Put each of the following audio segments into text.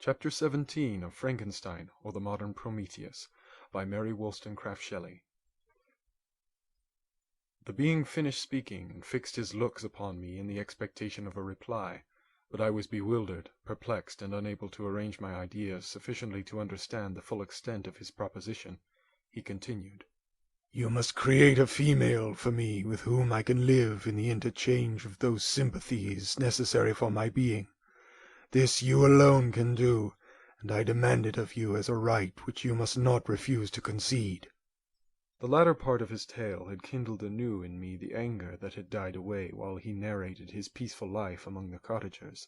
Chapter 17 of Frankenstein, or the Modern Prometheus, by Mary Shelley. The being finished speaking, and fixed his looks upon me in the expectation of a reply, but I was bewildered, perplexed, and unable to arrange my ideas sufficiently to understand the full extent of his proposition. He continued, "You must create a female for me with whom I can live in the interchange of those sympathies necessary for my being. This you alone can do, and I demand it of you as a right which you must not refuse to concede." The latter part of his tale had kindled anew in me the anger that had died away while he narrated his peaceful life among the cottagers,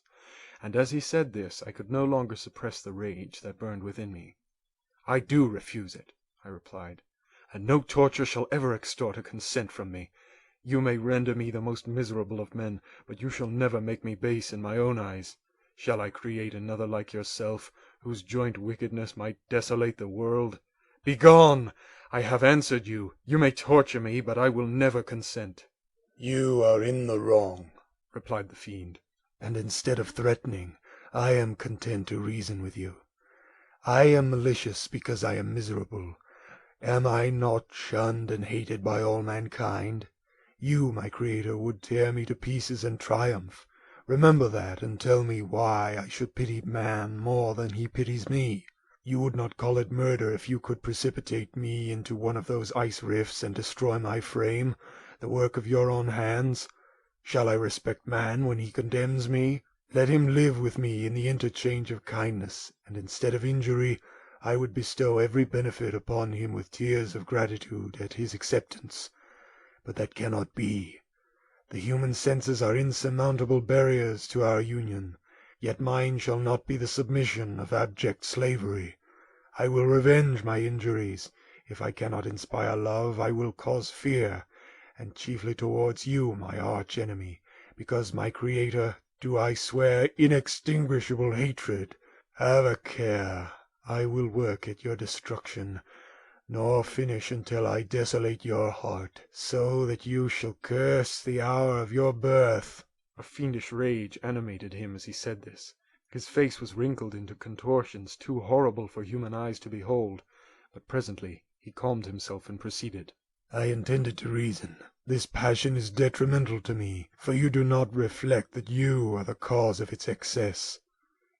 and as he said this I could no longer suppress the rage that burned within me. "I do refuse it," I replied, "and no torture shall ever extort a consent from me. You may render me the most miserable of men, but you shall never make me base in my own eyes. Shall I create another like yourself, whose joint wickedness might desolate the world? Begone! I have answered you. You may torture me, but I will never consent." "You are in the wrong," replied the fiend, "and instead of threatening, I am content to reason with you. I am malicious because I am miserable. Am I not shunned and hated by all mankind? You, my Creator, would tear me to pieces and triumph. Remember that, and tell me why I should pity man more than he pities me. You would not call it murder if you could precipitate me into one of those ice rifts and destroy my frame, the work of your own hands. Shall I respect man when he condemns me? Let him live with me in the interchange of kindness, and instead of injury I would bestow every benefit upon him with tears of gratitude at his acceptance. But that cannot be. The human senses are insurmountable barriers to our union, yet mine shall not be the submission of abject slavery. I will revenge my injuries. If I cannot inspire love, I will cause fear, and chiefly towards you, my arch-enemy, because my Creator, do I swear inextinguishable hatred. Have a care. I will work at your destruction, nor finish until I desolate your heart, so that you shall curse the hour of your birth." A fiendish rage animated him as he said this. His face was wrinkled into contortions too horrible for human eyes to behold, but presently he calmed himself and proceeded. "I intended to reason. This passion is detrimental to me, for you do not reflect that you are the cause of its excess.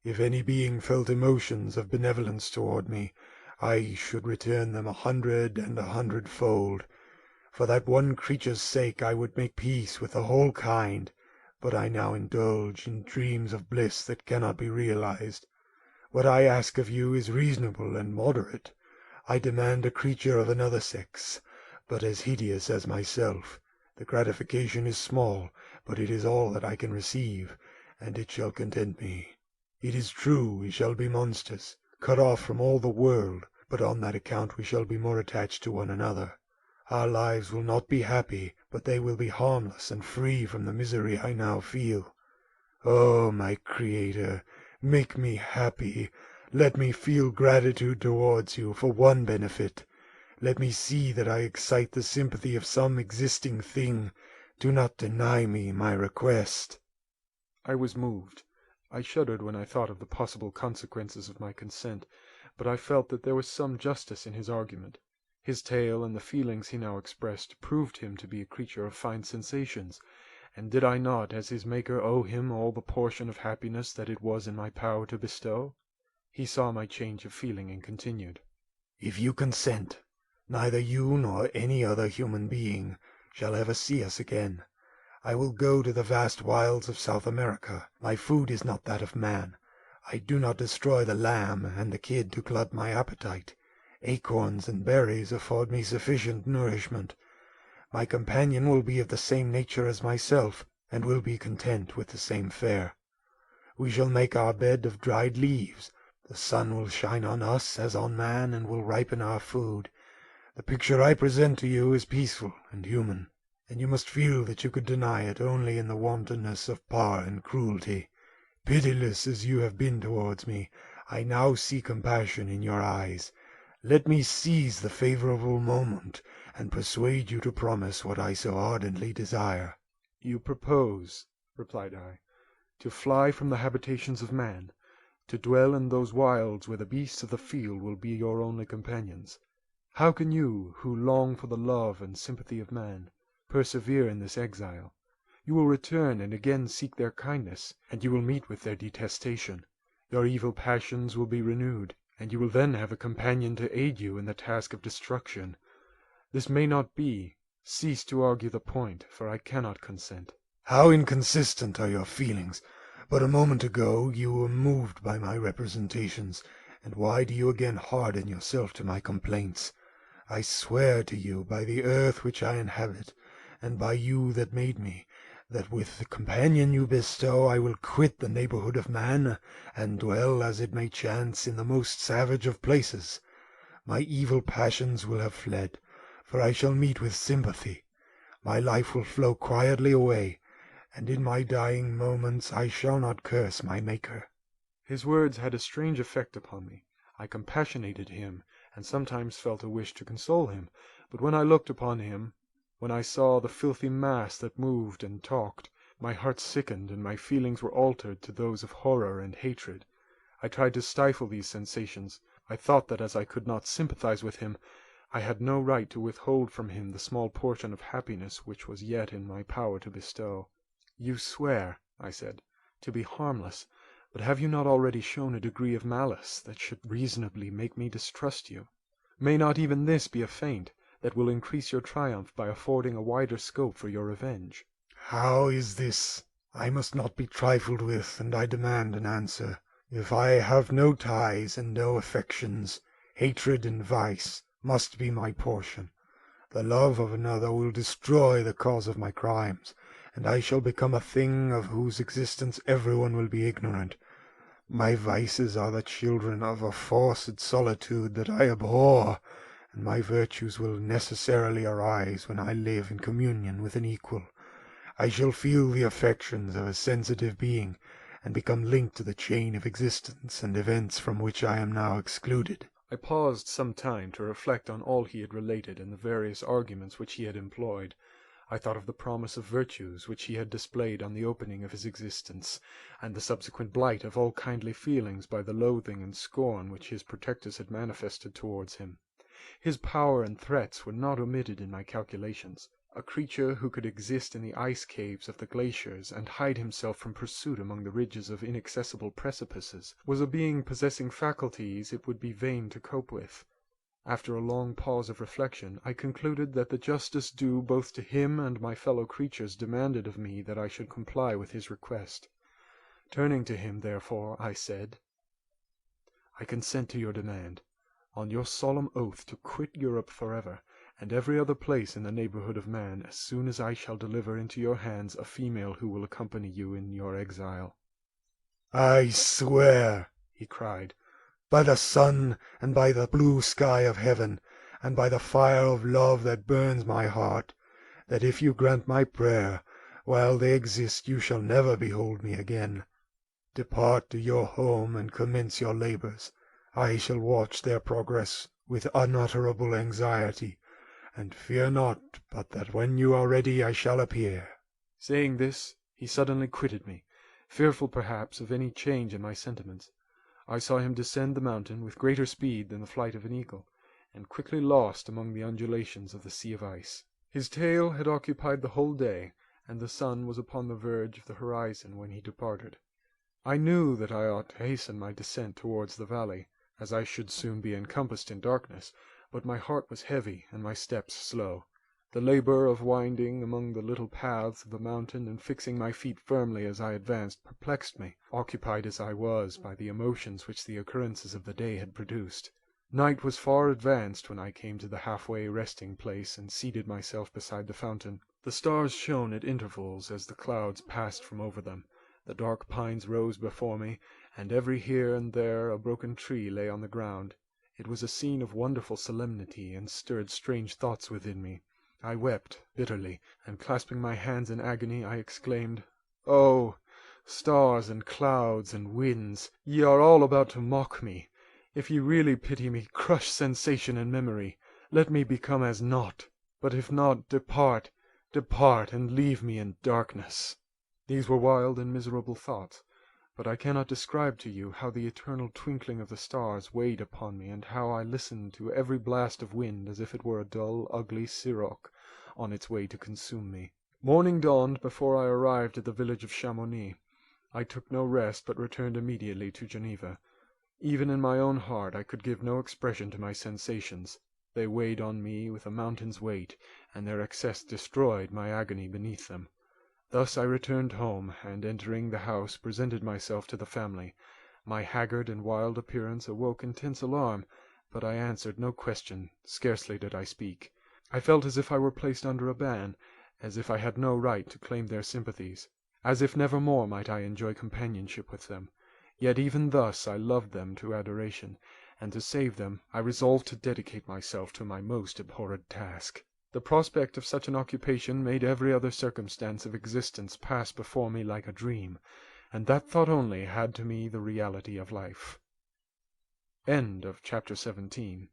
If any being felt emotions of benevolence toward me, I should return them 100 and 100-fold. For that one creature's sake I would make peace with the whole kind, but I now indulge in dreams of bliss that cannot be realized. What I ask of you is reasonable and moderate. I demand a creature of another sex, but as hideous as myself. The gratification is small, but it is all that I can receive, and it shall content me. It is true we shall be monsters, cut off from all the world, but on that account we shall be more attached to one another. Our lives will not be happy, but they will be harmless and free from the misery I now feel. Oh, my Creator, make me happy. Let me feel gratitude towards you for one benefit. Let me see that I excite the sympathy of some existing thing. Do not deny me my request." I was moved. I shuddered when I thought of the possible consequences of my consent, but I felt that there was some justice in his argument. His tale and the feelings he now expressed proved him to be a creature of fine sensations, and did I not as his Maker owe him all the portion of happiness that it was in my power to bestow? He saw my change of feeling and continued, "If you consent, neither you nor any other human being shall ever see us again. I will go to the vast wilds of South America. My food is not that of man. I do not destroy the lamb and the kid to glut my appetite. Acorns and berries afford me sufficient nourishment. My companion will be of the same nature as myself, and will be content with the same fare. We shall make our bed of dried leaves. The sun will shine on us as on man, and will ripen our food. The picture I present to you is peaceful and human, and you must feel that you could deny it only in the wantonness of power and cruelty. Pitiless as you have been towards me, I now see compassion in your eyes. Let me seize the favorable moment, and persuade you to promise what I so ardently desire." "You propose," replied I, "to fly from the habitations of man, to dwell in those wilds where the beasts of the field will be your only companions? How can you, who long for the love and sympathy of man, persevere in this exile? You will return and again seek their kindness, and you will meet with their detestation. Your evil passions will be renewed, and you will then have a companion to aid you in the task of destruction. This may not be. Cease to argue the point, for I cannot consent." "How inconsistent are your feelings! But a moment ago you were moved by my representations, and why do you again harden yourself to my complaints? I swear to you by the earth which I inhabit, and by you that made me, that with the companion you bestow I will quit the neighborhood of man, and dwell, as it may chance, in the most savage of places. My evil passions will have fled, for I shall meet with sympathy. My life will flow quietly away, and in my dying moments I shall not curse my Maker." His words had a strange effect upon me. I compassionated him, and sometimes felt a wish to console him, but when I looked upon him, when I saw the filthy mass that moved and talked, my heart sickened and my feelings were altered to those of horror and hatred. I tried to stifle these sensations. I thought that as I could not sympathize with him, I had no right to withhold from him the small portion of happiness which was yet in my power to bestow. "You swear," I said, "to be harmless, but have you not already shown a degree of malice that should reasonably make me distrust you? May not even this be a feint that will increase your triumph by affording a wider scope for your revenge?" "How is this? I must not be trifled with, and I demand an answer. If I have no ties and no affections, hatred and vice must be my portion. The love of another will destroy the cause of my crimes, and I shall become a thing of whose existence everyone will be ignorant. My vices are the children of a forced solitude that I abhor, and my virtues will necessarily arise when I live in communion with an equal. I shall feel the affections of a sensitive being, and become linked to the chain of existence and events from which I am now excluded." I paused some time to reflect on all he had related and the various arguments which he had employed. I thought of the promise of virtues which he had displayed on the opening of his existence, and the subsequent blight of all kindly feelings by the loathing and scorn which his protectors had manifested towards him. His power and threats were not omitted in my calculations. A creature who could exist in the ice caves of the glaciers and hide himself from pursuit among the ridges of inaccessible precipices was a being possessing faculties it would be vain to cope with. After a long pause of reflection, I concluded that the justice due both to him and my fellow creatures demanded of me that I should comply with his request. Turning to him, therefore, I said, "I consent to your demand, on your solemn oath to quit Europe forever, and every other place in the neighborhood of man, as soon as I shall deliver into your hands a female who will accompany you in your exile." "I swear," he cried, "by the sun and by the blue sky of heaven, and by the fire of love that burns my heart, that if you grant my prayer, while they exist you shall never behold me again. Depart to your home and commence your labors. I shall watch their progress with unutterable anxiety, and fear not but that when you are ready I shall appear." Saying this, he suddenly quitted me, fearful perhaps of any change in my sentiments. I saw him descend the mountain with greater speed than the flight of an eagle, and quickly lost among the undulations of the sea of ice. His tale had occupied the whole day, and the sun was upon the verge of the horizon when he departed. I knew that I ought to hasten my descent towards the valley, as I should soon be encompassed in darkness, but my heart was heavy and my steps slow. The labor of winding among the little paths of the mountain and fixing my feet firmly as I advanced perplexed me, occupied as I was by the emotions which the occurrences of the day had produced. Night was far advanced when I came to the halfway resting place and seated myself beside the fountain. The stars shone at intervals as the clouds passed from over them. The dark pines rose before me, and every here and there a broken tree lay on the ground. It was a scene of wonderful solemnity, and stirred strange thoughts within me. I wept bitterly, and clasping my hands in agony, I exclaimed, "Oh, stars and clouds and winds, ye are all about to mock me. If ye really pity me, crush sensation and memory. Let me become as naught. But if not, depart, depart, and leave me in darkness." These were wild and miserable thoughts, but I cannot describe to you how the eternal twinkling of the stars weighed upon me, and how I listened to every blast of wind as if it were a dull, ugly siroc on its way to consume me. Morning dawned before I arrived at the village of Chamonix. I took no rest, but returned immediately to Geneva. Even in my own heart I could give no expression to my sensations. They weighed on me with a mountain's weight, and their excess destroyed my agony beneath them. Thus I returned home, and entering the house presented myself to the family. My haggard and wild appearance awoke intense alarm, but I answered no question, scarcely did I speak. I felt as if I were placed under a ban, as if I had no right to claim their sympathies, as if never more might I enjoy companionship with them. Yet even thus I loved them to adoration, and to save them I resolved to dedicate myself to my most abhorred task. The prospect of such an occupation made every other circumstance of existence pass before me like a dream, and that thought only had to me the reality of life. End of chapter 17.